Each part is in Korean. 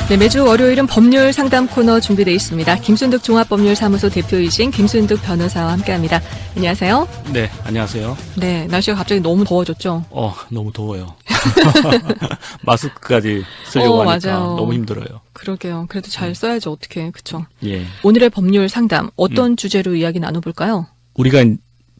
네, 매주 월요일은 법률 상담 코너 준비되어 있습니다. 김순득 종합법률사무소 대표이신 김순득 변호사와 함께합니다. 안녕하세요. 네, 안녕하세요. 네, 날씨가 갑자기 너무 더워졌죠? 너무 더워요. 마스크까지 쓰려고 하니까 맞아요. 너무 힘들어요. 그러게요. 그래도 잘 써야죠. 어떻게, 그쵸? 예. 오늘의 법률 상담, 어떤 주제로 이야기 나눠볼까요? 우리가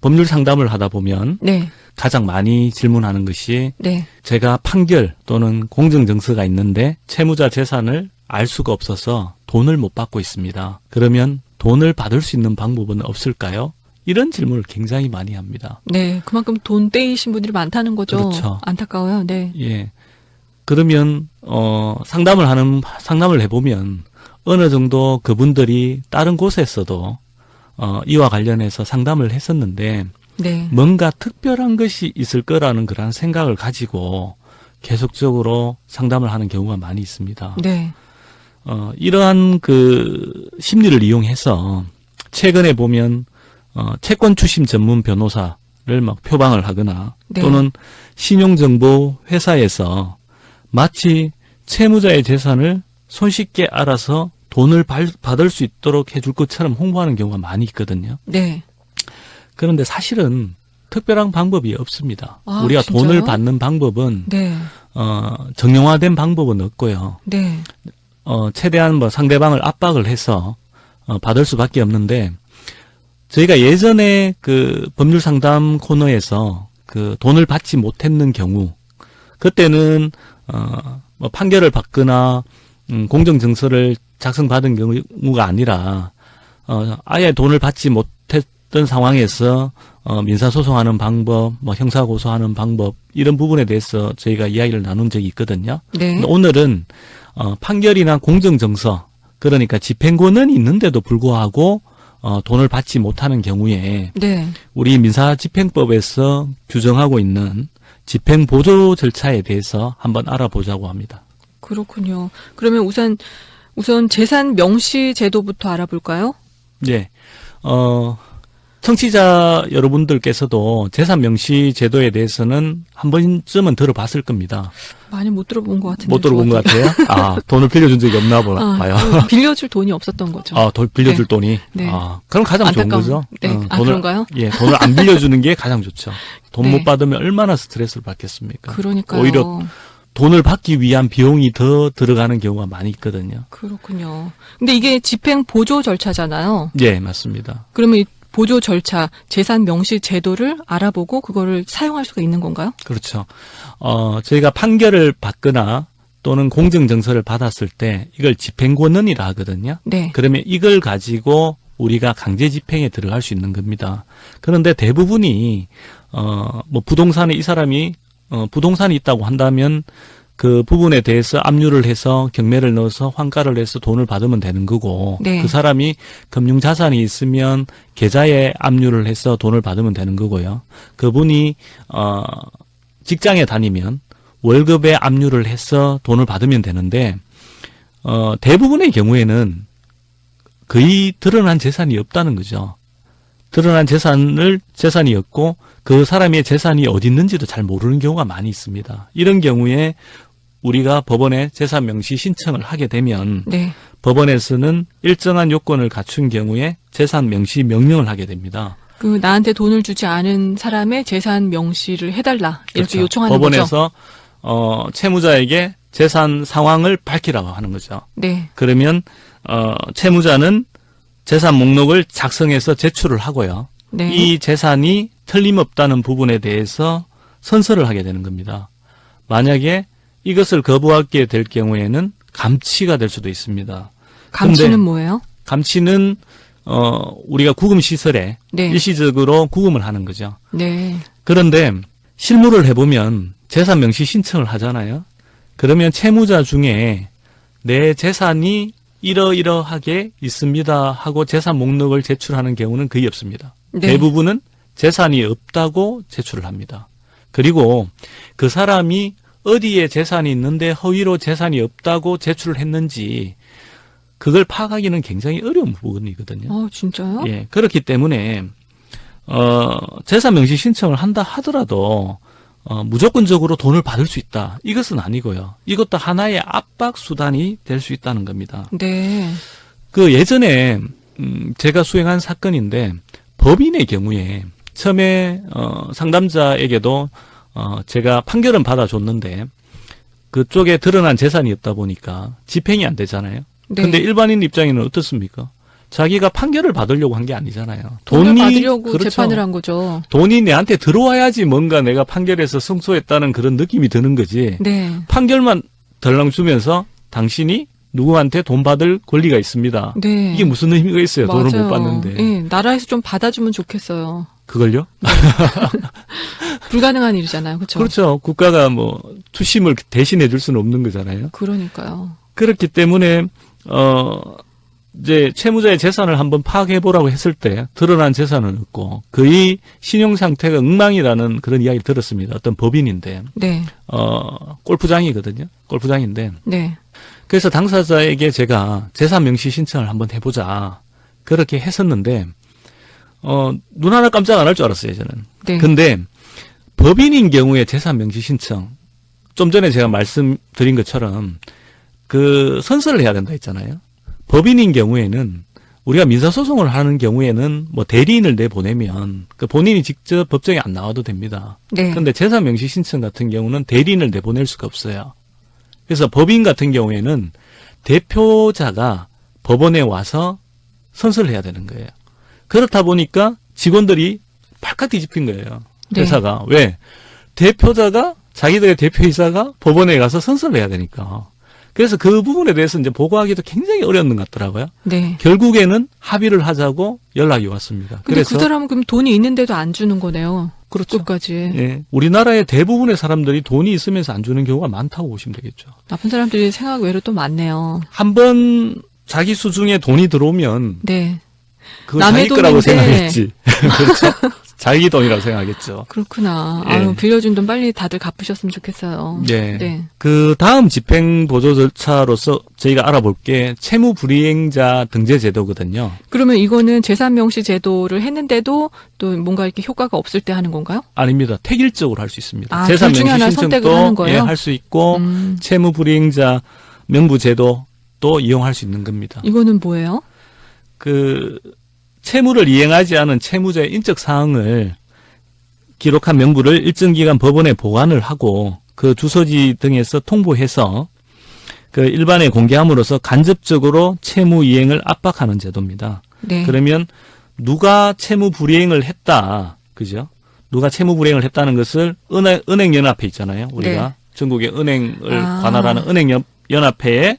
법률 상담을 하다 보면 네, 가장 많이 질문하는 것이 네, 제가 판결 또는 공정정서가 있는데 채무자 재산을 알 수가 없어서 돈을 못 받고 있습니다. 그러면 돈을 받을 수 있는 방법은 없을까요? 이런 질문을 굉장히 많이 합니다. 네. 그만큼 돈 떼이신 분들이 많다는 거죠. 그렇죠. 안타까워요. 네. 예. 그러면 상담을 해보면 어느 정도 그분들이 다른 곳에서도 이와 관련해서 상담을 했었는데 네. 뭔가 특별한 것이 있을 거라는 그런 생각을 가지고 계속적으로 상담을 하는 경우가 많이 있습니다. 네. 이러한 그 심리를 이용해서 최근에 보면 채권 추심 전문 변호사를 막 표방을 하거나 네. 또는 신용정보 회사에서 마치 채무자의 재산을 손쉽게 알아서 돈을 받을 수 있도록 해줄 것처럼 홍보하는 경우가 많이 있거든요. 네. 그런데 사실은 특별한 방법이 없습니다. 아, 우리가 진짜요? 돈을 받는 방법은 네. 정형화된 방법은 없고요. 네. 최대한 상대방을 압박을 해서 받을 수밖에 없는데 저희가 예전에 그 법률 상담 코너에서 그 돈을 받지 못했는 경우 그때는 판결을 받거나 공정 정서를 작성받은 경우가 아니라 아예 돈을 받지 못했던 상황에서 민사소송하는 방법, 형사 고소하는 방법 이런 부분에 대해서 저희가 이야기를 나눈 적이 있거든요. 네. 오늘은 판결이나 공정 정서 그러니까 집행권은 있는데도 불구하고 돈을 받지 못하는 경우에 네. 우리 민사집행법에서 규정하고 있는 집행보조 절차에 대해서 한번 알아보자고 합니다. 그렇군요. 그러면 우선 재산 명시 제도부터 알아볼까요? 네. 청취자 여러분들께서도 재산 명시 제도에 대해서는 한 번쯤은 들어봤을 겁니다. 많이 못 들어본 것 같은데. 못 들어본 것 같아요? 돈을 빌려준 적이 없나 봐요. 빌려줄 돈이 없었던 거죠. 빌려줄 네. 돈이? 네. 그럼 가장 좋은 안타까운. 거죠. 네. 그런가요? 예, 돈을 안 빌려주는 게 가장 좋죠. 돈 못 네. 받으면 얼마나 스트레스를 받겠습니까? 그러니까요. 오히려 돈을 받기 위한 비용이 더 들어가는 경우가 많이 있거든요. 그렇군요. 근데 이게 집행 보조 절차잖아요. 네, 맞습니다. 그러면 이 보조 절차, 재산 명시 제도를 알아보고 그거를 사용할 수가 있는 건가요? 그렇죠. 저희가 판결을 받거나 또는 공정정서를 받았을 때 이걸 집행권은이라 하거든요. 네. 그러면 이걸 가지고 우리가 강제 집행에 들어갈 수 있는 겁니다. 그런데 대부분이 부동산에 이 사람이 부동산이 있다고 한다면 그 부분에 대해서 압류를 해서 경매를 넣어서 환가를 해서 돈을 받으면 되는 거고 네. 그 사람이 금융자산이 있으면 계좌에 압류를 해서 돈을 받으면 되는 거고요. 그분이 직장에 다니면 월급에 압류를 해서 돈을 받으면 되는데 대부분의 경우에는 거의 드러난 재산이 없다는 거죠. 드러난 재산이 없고 그 사람의 재산이 어디 있는지도 잘 모르는 경우가 많이 있습니다. 이런 경우에 우리가 법원에 재산 명시 신청을 하게 되면 네. 법원에서는 일정한 요건을 갖춘 경우에 재산 명시 명령을 하게 됩니다. 나한테 돈을 주지 않은 사람의 재산 명시를 해달라 이렇게 그렇죠. 요청하는 법원에서 거죠. 채무자에게 재산 상황을 밝히라고 하는 거죠. 네. 그러면 채무자는 재산 목록을 작성해서 제출을 하고요. 네. 이 재산이 틀림없다는 부분에 대해서 선서를 하게 되는 겁니다. 만약에 이것을 거부하게 될 경우에는 감치가 될 수도 있습니다. 감치는 근데 뭐예요? 감치는 우리가 구금 시설에 네. 일시적으로 구금을 하는 거죠. 네. 그런데 실무를 해보면 재산 명시 신청을 하잖아요. 그러면 채무자 중에 내 재산이 이러이러하게 있습니다 하고 재산 목록을 제출하는 경우는 거의 없습니다. 네. 대부분은 재산이 없다고 제출을 합니다. 그리고 그 사람이 어디에 재산이 있는데 허위로 재산이 없다고 제출을 했는지 그걸 파악하기는 굉장히 어려운 부분이거든요. 진짜요? 예, 그렇기 때문에 재산 명시 신청을 한다 하더라도 무조건적으로 돈을 받을 수 있다. 이것은 아니고요. 이것도 하나의 압박 수단이 될 수 있다는 겁니다. 네. 그 예전에 제가 수행한 사건인데 법인의 경우에 처음에 상담자에게도 제가 판결은 받아줬는데 그쪽에 드러난 재산이 없다 보니까 집행이 안 되잖아요. 네. 근데 일반인 입장에는 어떻습니까? 자기가 판결을 받으려고 한 게 아니잖아요. 돈을 받으려고 그렇죠. 재판을 한 거죠. 돈이 내한테 들어와야지 뭔가 내가 판결에서 승소했다는 그런 느낌이 드는 거지. 네. 판결만 덜렁 주면서 당신이 누구한테 돈 받을 권리가 있습니다. 네. 이게 무슨 의미가 있어요? 맞아요. 돈을 못 받는데. 네, 나라에서 좀 받아주면 좋겠어요. 그걸요? 불가능한 일이잖아요. 그렇죠? 그렇죠. 국가가 뭐 투심을 대신해 줄 수는 없는 거잖아요. 그러니까요. 그렇기 때문에 이제 채무자의 재산을 한번 파악해 보라고 했을 때 드러난 재산은 없고 거의 신용 상태가 엉망이라는 그런 이야기를 들었습니다. 어떤 법인인데 네. 골프장이거든요. 골프장인데 네. 그래서 당사자에게 제가 재산 명시 신청을 한번 해보자 그렇게 했었는데 눈 하나 깜짝 안 할 줄 알았어요, 저는. 네. 근데 법인인 경우에 재산 명시 신청 좀 전에 제가 말씀드린 것처럼 그 선서를 해야 된다 했잖아요. 법인인 경우에는 우리가 민사소송을 하는 경우에는 뭐 대리인을 내보내면 그 본인이 직접 법정에 안 나와도 됩니다. 네. 근데 재산 명시 신청 같은 경우는 대리인을 내보낼 수가 없어요. 그래서 법인 같은 경우에는 대표자가 법원에 와서 선서를 해야 되는 거예요. 그렇다 보니까 직원들이 발칵 뒤집힌 거예요. 네. 회사가. 왜? 대표자가 자기들의 대표이사가 법원에 가서 선서를 해야 되니까. 그래서 그 부분에 대해서 이제 보고하기도 굉장히 어려운 것 같더라고요. 네. 결국에는 합의를 하자고 연락이 왔습니다. 근데 그 사람은 그럼 돈이 있는데도 안 주는 거네요. 그렇죠. 끝까지. 예. 우리나라의 대부분의 사람들이 돈이 있으면서 안 주는 경우가 많다고 보시면 되겠죠. 나쁜 사람들이 생각 외로 또 많네요. 한번 자기 수중에 돈이 들어오면 네. 그거 남의 자기 거라고 돈인데. 생각했지. 그렇죠. 자기 돈이라고 생각하겠죠. 그렇구나. 예. 아유, 빌려준 돈 빨리 다들 갚으셨으면 좋겠어요. 네. 네. 그 다음 집행 보조 절차로서 저희가 알아볼 게 채무 불이행자 등재 제도거든요. 그러면 이거는 재산 명시 제도를 했는데도 또 뭔가 이렇게 효과가 없을 때 하는 건가요? 아닙니다. 택일적으로 할 수 있습니다. 아, 재산 둘 중에 명시 하나 선택을 하는 신청도 거예요? 할 수 있고 채무 불이행자 명부 제도도 이용할 수 있는 겁니다. 이거는 뭐예요? 그 채무를 이행하지 않은 채무자의 인적 사항을 기록한 명부를 일정 기간 법원에 보관을 하고 그 주소지 등에서 통보해서 그 일반에 공개함으로써 간접적으로 채무 이행을 압박하는 제도입니다. 네. 그러면 누가 채무 불이행을 했다, 그죠? 누가 채무 불이행을 했다는 것을 은행 연합회 있잖아요. 우리가 네. 전국의 은행을 관할하는 은행 연합회에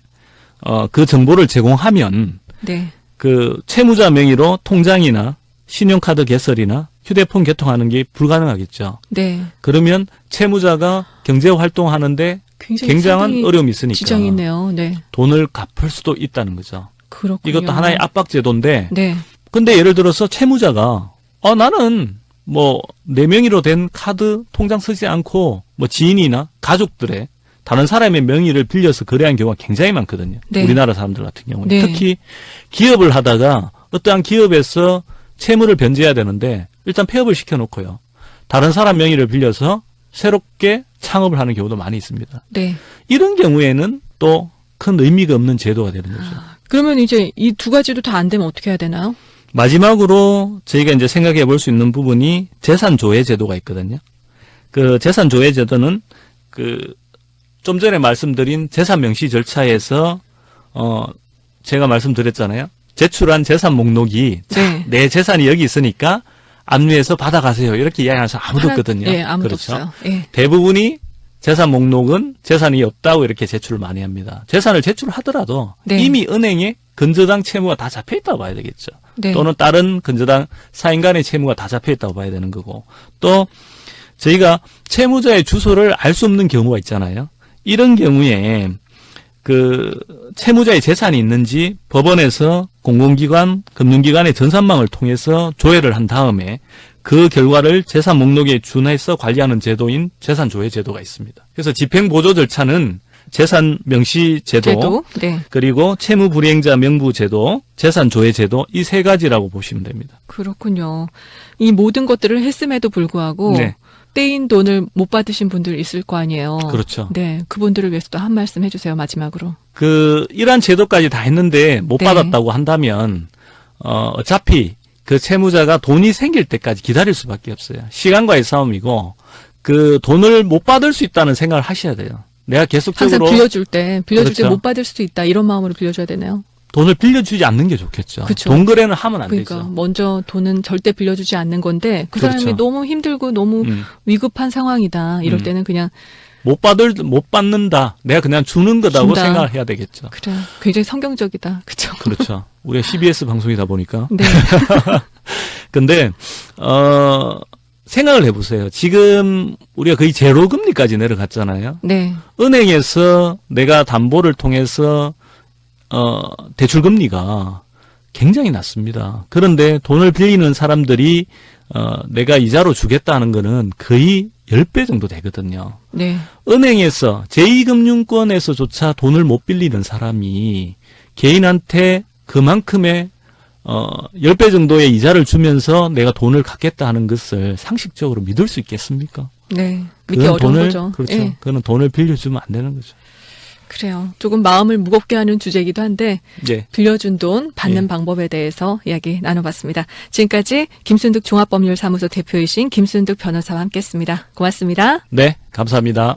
그 정보를 제공하면 네. 그 채무자 명의로 통장이나 신용카드 개설이나 휴대폰 개통하는 게 불가능하겠죠. 네. 그러면 채무자가 경제 활동하는데 굉장한 상당히 어려움이 있으니까 지장이 있네요. 네. 돈을 갚을 수도 있다는 거죠. 그렇군요. 이것도 하나의 압박 제도인데 네. 근데 예를 들어서 채무자가 나는 뭐 내 명의로 된 카드 통장 쓰지 않고 뭐 지인이나 가족들의 다른 사람의 명의를 빌려서 거래한 경우가 굉장히 많거든요. 네. 우리나라 사람들 같은 경우는. 네. 특히 기업을 하다가 어떠한 기업에서 채무를 변제해야 되는데 일단 폐업을 시켜놓고요. 다른 사람 명의를 빌려서 새롭게 창업을 하는 경우도 많이 있습니다. 네. 이런 경우에는 또 큰 의미가 없는 제도가 되는 거죠. 그러면 이제 이 두 가지도 다 안 되면 어떻게 해야 되나요? 마지막으로 저희가 이제 생각해 볼 수 있는 부분이 재산 조회 제도가 있거든요. 그 재산 조회 제도는 그 좀 전에 말씀드린 재산 명시 절차에서 제가 말씀드렸잖아요. 제출한 재산 목록이 네. 내 재산이 여기 있으니까 압류해서 받아가세요. 이렇게 이야기하는 사람 아무도 없거든요. 네, 아무도 그렇죠? 없어요. 예. 대부분이 재산 목록은 재산이 없다고 이렇게 제출을 많이 합니다. 재산을 제출하더라도 네. 이미 은행에 건저당 채무가 다 잡혀있다고 봐야 되겠죠. 네. 또는 다른 건저당 사인 간의 채무가 다 잡혀있다고 봐야 되는 거고 또 저희가 채무자의 주소를 알 수 없는 경우가 있잖아요. 이런 경우에 그 채무자의 재산이 있는지 법원에서 공공기관, 금융기관의 전산망을 통해서 조회를 한 다음에 그 결과를 재산 목록에 준해서 관리하는 제도인 재산조회 제도가 있습니다. 그래서 집행보조 절차는 재산 명시 제도, 네. 그리고 채무불이행자 명부 제도, 재산조회 제도 이 세 가지라고 보시면 됩니다. 그렇군요. 이 모든 것들을 했음에도 불구하고 네. 떼인 돈을 못 받으신 분들 있을 거 아니에요. 그렇죠. 네, 그분들을 위해서도 한 말씀 해주세요. 마지막으로. 이러한 제도까지 다 했는데 못 네. 받았다고 한다면, 어차피 그 채무자가 돈이 생길 때까지 기다릴 수밖에 없어요. 시간과의 싸움이고, 그 돈을 못 받을 수 있다는 생각을 하셔야 돼요. 내가 항상 계속적으로 빌려줄 때 그렇죠. 못 받을 수도 있다. 이런 마음으로 빌려줘야 되나요? 돈을 빌려주지 않는 게 좋겠죠. 그쵸. 돈 거래는 하면 안 그러니까 되죠. 먼저 돈은 절대 빌려주지 않는 건데 그 그렇죠. 사람이 너무 힘들고 너무 위급한 상황이다. 이럴 때는 그냥 못 받는다. 내가 그냥 주는 거다고 준다. 생각을 해야 되겠죠. 그래 굉장히 성경적이다. 그렇죠? 그렇죠. 우리가 CBS 방송이다 보니까. 네. 근데 생각을 해보세요. 지금 우리가 거의 제로 금리까지 내려갔잖아요. 네. 은행에서 내가 담보를 통해서 대출 금리가 굉장히 낮습니다. 그런데 돈을 빌리는 사람들이 내가 이자로 주겠다는 거는 거의 10배 정도 되거든요. 네. 은행에서 제2금융권에서조차 돈을 못 빌리는 사람이 개인한테 그만큼의 10배 정도의 이자를 주면서 내가 돈을 갚겠다 하는 것을 상식적으로 믿을 수 있겠습니까? 네. 믿기 그건 어려운 돈을, 거죠. 그렇죠. 예. 그거는 돈을 빌려주면 안 되는 거죠. 그래요. 조금 마음을 무겁게 하는 주제이기도 한데 예. 빌려준 돈 받는 예. 방법에 대해서 이야기 나눠봤습니다. 지금까지 김순득 종합법률사무소 대표이신 김순득 변호사와 함께했습니다. 고맙습니다. 네, 감사합니다.